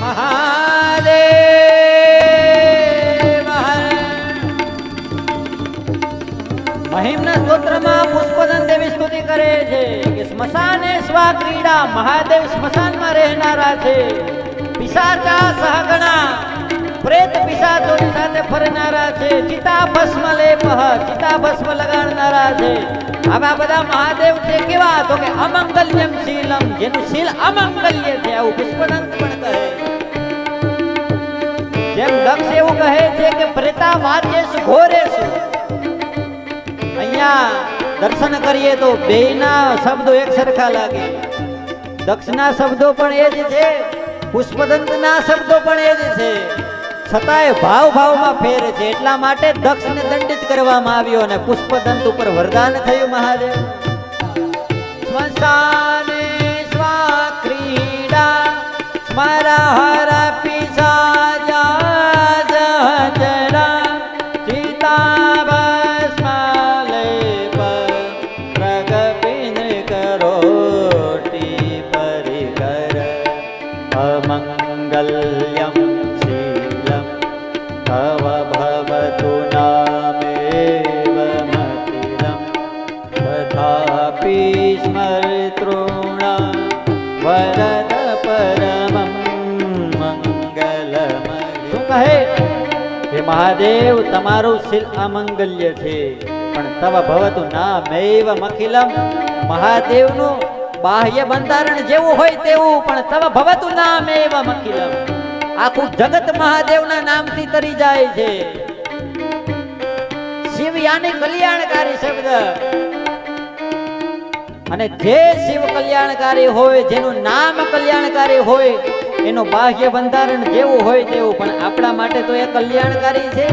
મહાદેવ મહિમના સ્તોત્રમાં પુષ્પદન દેવી સ્તુતિ કરે છે કે સ્મશાને સ્વા ક્રીડા, મહાદેવ સ્મશાનમાં રહેનારા છે. પિશાચા સહગણા, પ્રેત પિશાચોની સાથે ફરનારા છે. ચિતા ભસ્મ લેપહ, ચિતા ભસ્મ લગાડનારા છે. આવા બધા મહાદેવ છે. કેવા? તો કે અમંગલ્યમ શીલમ, જેનું શીલ અમંગલ્ય છે, આવું પુષ્પદંત પણ કહે. જેમ દક્ષ એવું કહે છે કે પ્રેતા વાચ્યેસુ ઘોરેસુ. અહીંયા દર્શન કરીએ તો બેયના શબ્દો એક સરખા લાગે. દક્ષના શબ્દો પણ એ જ છે, પુષ્પદંતના શબ્દો પણ એ જ છે, છતાંય ભાવ ભાવમાં ફેર છે. એટલા માટે દક્ષને દંડિત કરવામાં આવ્યો અને પુષ્પદંત ઉપર વરદાન થયું મહાદેવ. સ્મશાને સ્વા ક્રીડા સ્મરહર પિશાચા સહચરા ચિતાભસ્મ લેપ પ્રગપિન કરોટી પરિકર અમંગલ્યમ શીલમ તવ ભવતુ નામેવ મતિલમ તથાપિ સ્મૃતૃણા વરદ પરમં મંગલમ. શું કહે? હે મહાદેવ, તમારું શીલ અમંગલ્ય છે, પણ તવ ભવતુ નામેવ મખિલમ. મહાદેવનું બાહ્ય બંધારણ જેવું હોય તેવું, પણ તવ ભવતુ નામેવ મખિલમ. આખું જગત મહાદેવના નામથી તરી જાય છે. શિવ યાની કલ્યાણકારી શબ્દ, અને જે શિવ કલ્યાણકારી હોય, જેનું નામ કલ્યાણકારી હોય, એનું બાહ્ય બંધારણ જેવું હોય તેવું, પણ આપણા માટે તો એ કલ્યાણકારી છે.